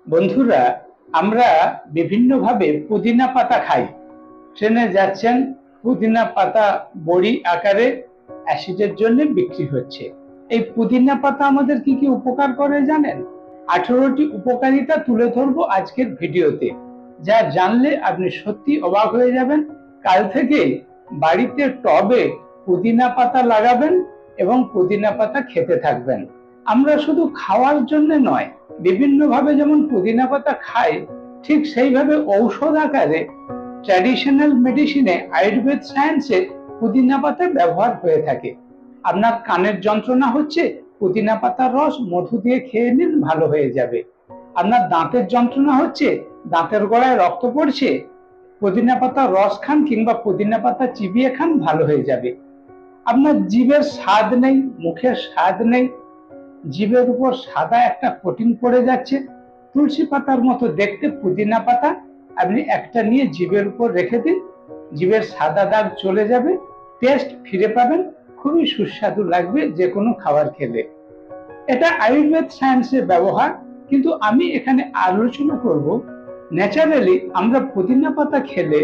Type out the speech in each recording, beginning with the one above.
বন্ধুরা, আমরা বিভিন্নভাবে পুদিনা পাতা খাই। ট্রেনে যাচ্ছেন, পুদিনা পাতা বড়ি আকারে অ্যাসিডের জন্য বিক্রি হচ্ছে। এই পুদিনা পাতা আমাদের কি কি উপকার করে জানেন? 18টি উপকারিতা তুলে ধরবো আজকের ভিডিওতে, যা জানলে আপনি সত্যি অবাক হয়ে যাবেন। কাল থেকে বাড়িতে টবে পুদিনা পাতা লাগাবেন এবং পুদিনা পাতা খেতে থাকবেন। আমরা শুধু খাওয়ার জন্য নয়, বিভিন্নভাবে যেমন পুদিনা পাতা খাই, ঠিক সেইভাবে ঔষধ আকারে ট্র্যাডিশনাল মেডিসিনে, আয়ুর্বেদ সায়েন্সে পুদিনা পাতার ব্যবহার হয়ে থাকে। আপনার কানের যন্ত্রণা হচ্ছে, পুদিনা পাতার রস মধু দিয়ে খেয়ে নিন, ভালো হয়ে যাবে। আপনার দাঁতের যন্ত্রণা হচ্ছে, দাঁতের গোড়ায় রক্ত পড়ছে, পুদিনা পাতার রস খান কিংবা পুদিনা পাতা চিবিয়ে খান, ভালো হয়ে যাবে। আপনার জিভের স্বাদ নেই, মুখের স্বাদ নেই, জিভের উপর সাদা একটা কোটিং পড়ে যাচ্ছে, তুলসী পাতার মতো দেখতে পুদিনা পাতা আপনি একটা নিয়ে জিভের উপর রেখে দিন, জিভের সাদা দাগ চলে যাবে, টেস্ট ফিরে পাবেন, খুবই সুস্বাদু লাগবে যে কোনো খাবার খেলে। এটা আয়ুর্বেদ সায়েন্সের ব্যবহার, কিন্তু আমি এখানে আলোচনা করব ন্যাচারালি আমরা পুদিনা পাতা খেলে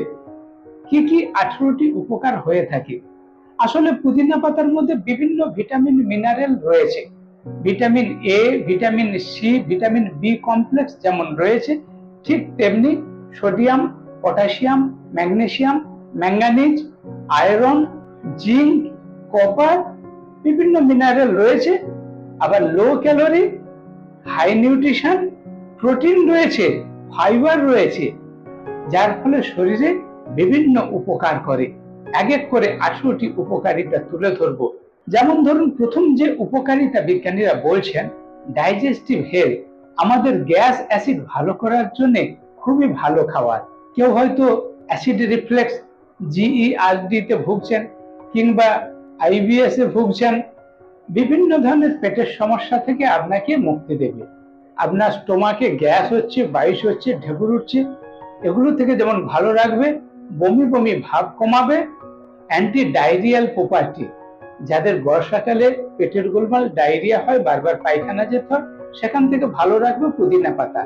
কি কি 18টি উপকার হয়ে থাকে। আসলে পুদিনা পাতার মধ্যে বিভিন্ন ভিটামিন মিনারেল রয়েছে। Vitamin A, vitamin C, vitamin B complex যেমন রয়েছে, ঠিক তেমনি sodium, potassium, magnesium, manganese, iron, zinc, copper, বিভিন্ন মিনারেল রয়েছে। আবার low calorie, high nutrition, protein রয়েছে, ফাইবার রয়েছে, যার ফলে শরীরে বিভিন্ন উপকার করে। এক এক করে 18টি উপকারিতা তুলে ধরবো। যেমন ধরুন, প্রথম যে উপকারিতা বিজ্ঞানীরা বলছেন, ডাইজেস্টিভ হেলথ, আমাদের গ্যাস অ্যাসিড ভালো করার জন্য খুবই ভালো খাবার। কেউ হয়তো অ্যাসিড রিফ্লেক্স, জিইআরডি তে ভুগছেন কিংবা আইবিএস এ ভুগছেন, বিভিন্ন ধরনের পেটের সমস্যা থেকে আপনাকে মুক্তি দেবে। আপনার স্টোমাকে গ্যাস হচ্ছে, বাইশ হচ্ছে, ঢেকুর উঠছে, এগুলো থেকে যেমন ভালো রাখবে, বমি বমি ভাব কমাবে। অ্যান্টি ডায়রিয়াল প্রপার্টি, যাদের বর্ষাকালে পেটের গোলমাল, ডায়রিয়া হয়, বারবার পায়খানা যেতে হয়, সেখান থেকে ভালো রাখবে পুদিনা পাতা।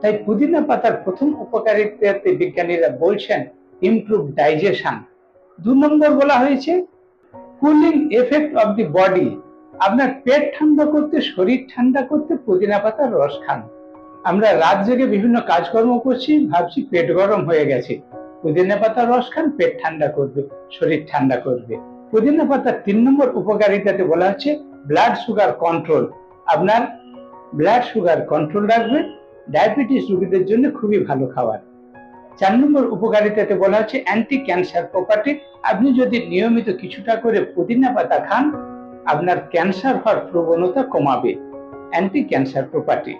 তাই পুদিনা পাতার প্রথম উপকারিতাতে বিজ্ঞানীরা বলছেন ইমপ্রুভ ডাইজেশন। 2 নম্বর বলা হয়েছে cooling effect of the body, আপনার পেট ঠান্ডা করতে, শরীর ঠান্ডা করতে পুদিনা পাতার রস খান। আমরা রাত জেগে বিভিন্ন কাজকর্ম করছি, ভাবছি পেট গরম হয়ে গেছে, পুদিনা পাতার রস খান, পেট ঠান্ডা করবে, শরীর ঠান্ডা করবে। পুদিনা পাতার 3 নম্বর উপকারিতাতে বলা হচ্ছে ব্লাড সুগার কন্ট্রোল, আপনার ব্লাড সুগার কন্ট্রোল রাখবে, ডায়াবেটিস রোগীদের জন্য খুবই ভালো খাবার। 4 নম্বর উপকারিতাতে বলা হচ্ছে অ্যান্টি ক্যান্সার প্রপার্টি, আপনি যদি নিয়মিত কিছুটা করে পুদিনা পাতা খান, আপনার ক্যান্সার হওয়ার প্রবণতা কমাবে, অ্যান্টি ক্যান্সার প্রপার্টি।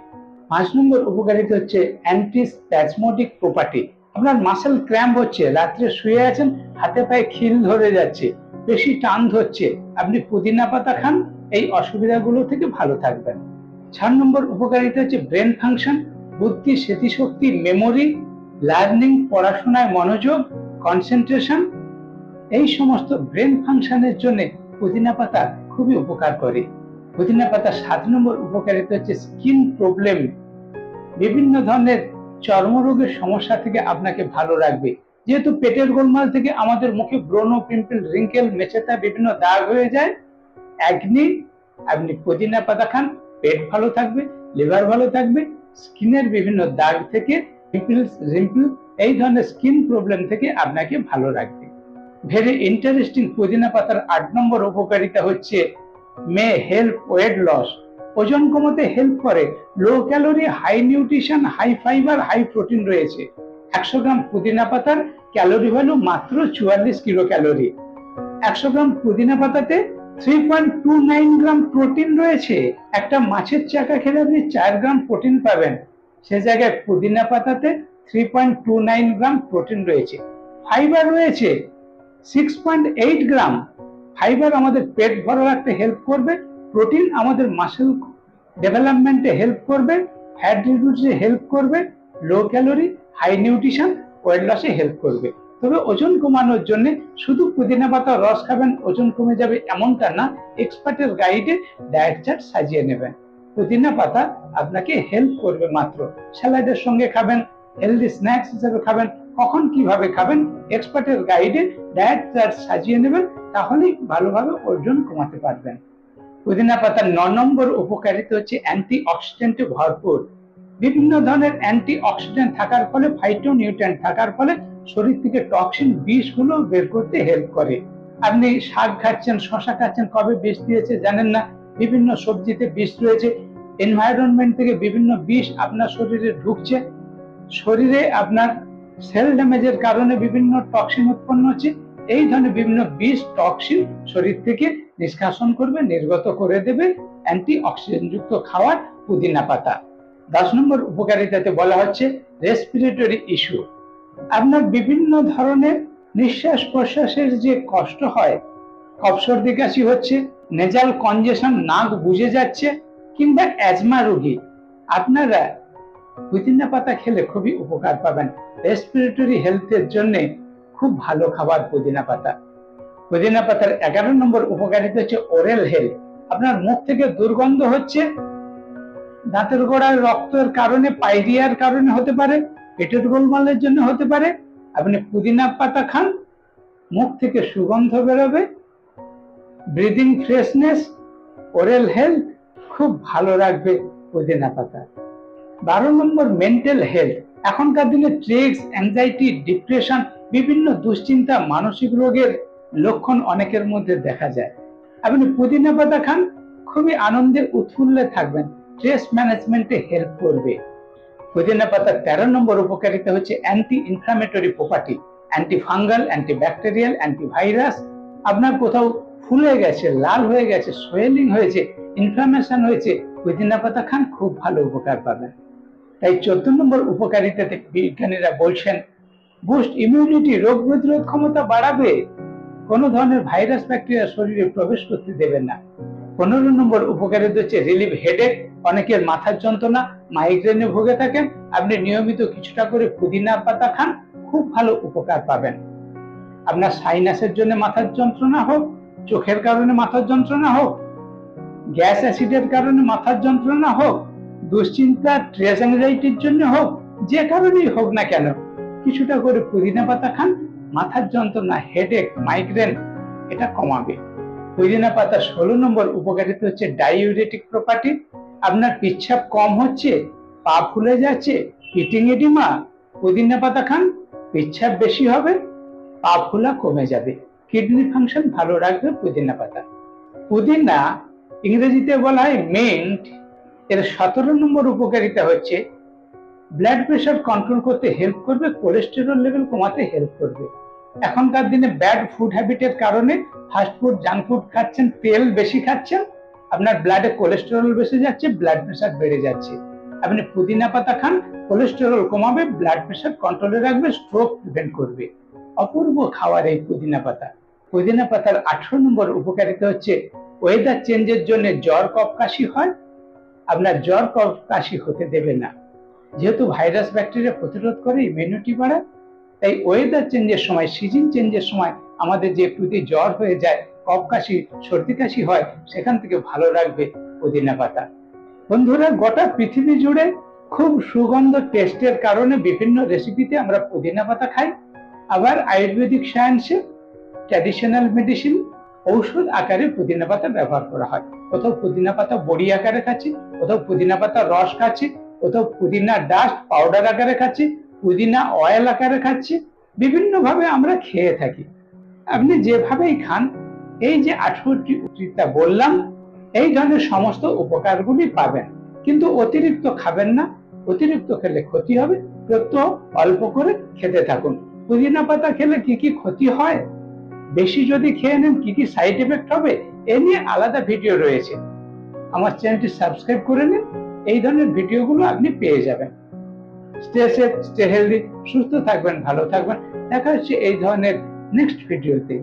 5 নম্বর উপকারিতা হচ্ছে অ্যান্টি স্প্যাজমোডিক প্রপার্টি, আপনার মাসেল ক্র্যাম্প হচ্ছে, রাত্রে শুয়ে আছেন, হাতে পায়ে খিল ধরে যাচ্ছে, বেশি টান ধরছে, আপনি পুদিনা পাতা খান, এই অসুবিধাগুলো থেকে ভালো থাকবেন। 6 নম্বর উপকারিতা হচ্ছে ব্রেন ফাংশন, বুদ্ধি, স্মৃতিশক্তি, মেমোরি, লার্নিং, পড়াশোনায় মনোযোগ, কনসেন্ট্রেশন, এই সমস্ত ব্রেন ফাংশনের জন্য পুদিনা পাতা খুবই উপকার করে। পুদিনা পাতা 7 নম্বর উপকারিতা হচ্ছে স্কিন প্রবলেম, বিভিন্ন ধরনের চর্মরোগের সমস্যা থেকে আপনাকে ভালো রাখবে। যেহেতু পেটের গোলমাল থেকে আমাদের মুখে ব্রণ, পিম্পল, রিঙ্কেল, মেচেতা, বিভিন্ন দাগ হয়ে যায়, একনি, আপনি পুদিনা পাতা খান, পেট ভালো থাকবে, লিভার ভালো থাকবে, স্কিনের বিভিন্ন দাগ থেকে, পিম্পলস, রিম্পল, এই ধরনের স্কিন প্রবলেম থেকে আপনাকে ভালো রাখবে। ভেরি ইন্টারেস্টিং, পুদিনা পাতার 8 নম্বর উপকারিতা হচ্ছে মে হেল্প ওয়েট লস, ওজন কমাতে হেল্প করে, low calorie, high nutrition, high fibre, high protein রয়েছে। 100 গ্রাম পুদিনা পাতার ক্যালোরি ভ্যালু মাত্র 44 কিলো ক্যালোরি। 100 গ্রাম পুদিনা পাতাতে 3.29 গ্রাম প্রোটিন রয়েছে। একটা মাছের চাকা খেলে আপনি 4 গ্রাম প্রোটিন পাবেন, সে জায়গায় পুদিনা পাতাতে 3.29 গ্রাম প্রোটিন রয়েছে। ফাইবার রয়েছে 6.8 গ্রাম। ফাইবার আমাদের পেট ভরা রাখতে হেল্প করবে, প্রোটিন আমাদের মাসেল ডেভেলপমেন্টে হেল্প করবে, ফ্যাট রিডিউসে হেল্প করবে, low calorie, high nutrition, weight লসে হেল্প করবে। তবে ওজন কমানোর জন্য শুধু পুদিনা পাতার রস খাবেন ওজন কমে যাবে এমনটা না, এক্সপার্টের গাইডে ডায়েট চার্ট সাজিয়ে নেবেন। পুদিনা পাতা আপনাকে হেল্প করবে। মাত্র স্যালাডের সঙ্গে খাবেন, হেলদি স্ন্যাক্স হিসেবে খাবেন, কখন কিভাবে খাবেন এক্সপার্টের গাইডে ডায়েট চার্ট সাজিয়ে নেবেন, তাহলেই ভালোভাবে ওজন কমাতে পারবেন। পুদিনা পাতার 9 নম্বর উপকারিতা হচ্ছে অ্যান্টি অক্সিডেন্টে ভরপুর। বিভিন্ন ধরনের অ্যান্টি অক্সিডেন্ট থাকার ফলে, ফাইটোনিউট্রিয়েন্ট থাকার ফলে শরীর থেকে টক্সিন বিষগুলো বের করতে হেল্প করে। আপনি শাক খাচ্ছেন, শশা খাচ্ছেন, কবে বিষ দিয়েছে জানেন না, বিভিন্ন সবজিতে বিষ রয়েছে, এনভায়রনমেন্ট থেকে বিভিন্ন বিষ আপনার শরীরে ঢুকছে, শরীরে আপনার সেল ড্যামেজের কারণে বিভিন্ন টক্সিন উৎপন্ন হচ্ছে। এই ধরনের বিভিন্ন বিষ টক্সিন শরীর থেকে নিষ্কাশন করবে, নির্গত করে দেবে অ্যান্টি অক্সিডেন্ট যুক্ত খাওয়ার পুদিনা পাতা। 10 নম্বর উপকারিতাতে বলা হচ্ছে রেসপিরেটরি ইস্যু। আপনার বিভিন্ন ধরনের নিঃশ্বাস প্রশ্বাসের যে কষ্ট হয়, কফ সর্দি কাশি হচ্ছে, নেজাল কনজেশন, নাক বুঝে যাচ্ছে, কিংবা অ্যাজমা রোগী, আপনারা পুদিনা পাতা খেলে খুবই উপকার পাবেন। রেসপিরেটরি হেলথের জন্য খুব ভালো খাবার পুদিনা পাতা। পুদিনা পাতার 11 নম্বর উপকারিতা হচ্ছে ওরাল হেলথ। আপনার মুখ থেকে দুর্গন্ধ হচ্ছে, দাঁতের গোড়ায় রক্তের কারণে, পাইরিয়ার কারণে হতে পারে, পেটের গোলমালের জন্য হতে পারে, আপনি পুদিনা পাতা খান, মুখ থেকে সুগন্ধ বেরোবে, ব্রিদিং ফ্রেশনেস, ওরাল হেলথ খুব ভালো রাখবে পুদিনা পাতা। 12 নম্বর মেন্টাল হেলথ। এখনকার দিনে স্ট্রেস, অ্যাংজাইটি, ডিপ্রেশন, বিভিন্ন দুশ্চিন্তা, মানসিক রোগের লক্ষণ অনেকের মধ্যে দেখা যায়। আপনি পুদিনা পাতা খান, খুবই আনন্দে উৎফুল্লে থাকবেন, স্ট্রেস ম্যানেজমেন্টে হেল্প করবে। পুদিনা পাতার 13 নম্বর উপকারিতা হচ্ছে anti inflammatory property, anti fungal, anti bacterial, antivirus. আপনার কোথাও ফুলে গেছে, লাল হয়ে গেছে, সোয়েলিং হয়েছে, ইনফ্লামেশন হয়েছে, পুদিনা পাতা খান, খুব ভালো উপকার পাবেন। তাই 14 নম্বর উপকারিতাতে বিজ্ঞানীরা বলছেন বুস্ট ইমিউনিটি, রোগ প্রতিরোধ ক্ষমতা বাড়াবে, কোনো ধরনের ভাইরাস ব্যাকটেরিয়া শরীরে প্রবেশ করতে দেবে না। 15 নম্বর উপকারিতা হচ্ছে রিলিভ হেডেক। অনেকের মাথার যন্ত্রণা, মাইগ্রেনে ভুগে থাকেন, আপনি নিয়মিত কিছুটা করে পুদিনা পাতা খান, খুব ভালো উপকার পাবেন। আপনার সাইনাসের জন্য মাথার যন্ত্রণা হোক, চোখের কারণে মাথার যন্ত্রণা হোক, গ্যাস অ্যাসিডের কারণে মাথার যন্ত্রণা হোক, দুশ্চিন্তা, স্ট্রেস অ্যাংজাইটির জন্য হোক, যে কারণেই হোক না কেন, কিছুটা করে পুদিনা পাতা খান, মাথার যন্ত্রণা, হেডেক, মাইগ্রেন এটা কমাবে। পুদিনা পাতা 16 নম্বর উপকারিতা হচ্ছে ডাইউরেটিক প্রপার্টি। আপনার পিচ্ছাপ কম হচ্ছে, পা ফুলে যাচ্ছে, পিটিং এডিমা, পুদিনা পাতা খান, পিচ্ছাপ বেশি হবে, পা ফুলা কমে যাবে, কিডনি ফাংশন ভালো রাখবে পুদিনা পাতা। পুদিনা ইংরেজিতে বলা হয় মিন্ট। এর 17 নম্বর উপকারিতা হচ্ছে ব্লাড প্রেশার কন্ট্রোল করতে হেল্প করবে, কোলেস্টেরল লেভেল কমাতে হেল্প করবে। এখনকার দিনে ব্যাড ফুড হ্যাবিটের কারণে ফাস্ট ফুড, জাঙ্ক ফুড খাচ্ছেন, তেল বেশি খাচ্ছেন, আপনার ব্লাডে কোলেস্টেরল বেশি যাচ্ছে, ব্লাড প্রেশার বেড়ে যাচ্ছে। আপনি পুদিনা পাতা খান, কোলেস্টেরল কমাবে, ব্লাড প্রেশার কন্ট্রোলে রাখবে, স্ট্রোক প্রিভেন্ট করবে। অপূর্ব খাবার এই পুদিনা পাতা। পুদিনা পাতার 18 নম্বর উপকারিতা হচ্ছে ওয়েদার চেঞ্জের জন্য জ্বর, কফ, কাশি হয়, আপনার জ্বর, কফ, কাশি হতে দেবে না। যেহেতু ভাইরাস ব্যাকটেরিয়া প্রতিরোধ করে, ইমিউনিটি বাড়ায়, তাই ওয়েদার চেঞ্জের সময়, সিজন চেঞ্জের সময় আমাদের যে একটু জ্বর হয়ে যায়, কফ কাশি, সর্দি কাশি হয়, সেখান থেকে ভালো রাখবে পুদিনা পাতা। বন্ধুরা, গোটা পৃথিবী জুড়ে খুব সুগন্ধ টেস্টের কারণে বিভিন্ন রেসিপিতে আমরা পুদিনা পাতা খাই। আবার আয়ুর্বেদিক সায়েন্সে, ট্র্যাডিশনাল মেডিসিন, ঔষধ আকারে পুদিনা পাতা ব্যবহার করা হয়। কোথাও পুদিনা পাতা বড়ি আকারে খাচ্ছি, কোথাও পুদিনা পাতা রস খাচ্ছি, কোথাও পুদিনা ডাস্ট পাউডার আকারে খাচ্ছি, পুদিনা অয়েল আকারে খাচ্ছি, বিভিন্ন ভাবে আমরা খেয়ে থাকি। আপনি যেভাবেই খান, এই যে 18টা বললাম, এই ধরনের সমস্ত উপকারগুলি পাবেন, কিন্তু অতিরিক্ত খাবেন না, অতিরিক্ত খেলে ক্ষতি হবে, প্রত্যহ অল্প করে খেতে থাকুন। পুদিনা পাতা খেলে কি কি ক্ষতি হয়, বেশি যদি খেয়ে নেন কি কি সাইড এফেক্ট হবে, এ নিয়ে আলাদা ভিডিও রয়েছে। আমার চ্যানেলটি সাবস্ক্রাইব করে নিন, এই ধরনের ভিডিওগুলো আপনি পেয়ে যাবেন। স্টে সেফ, স্টে হেলদি, সুস্থ থাকবেন, ভালো থাকবেন। দেখা হচ্ছে এই ধরনের নেক্সট ভিডিওতে।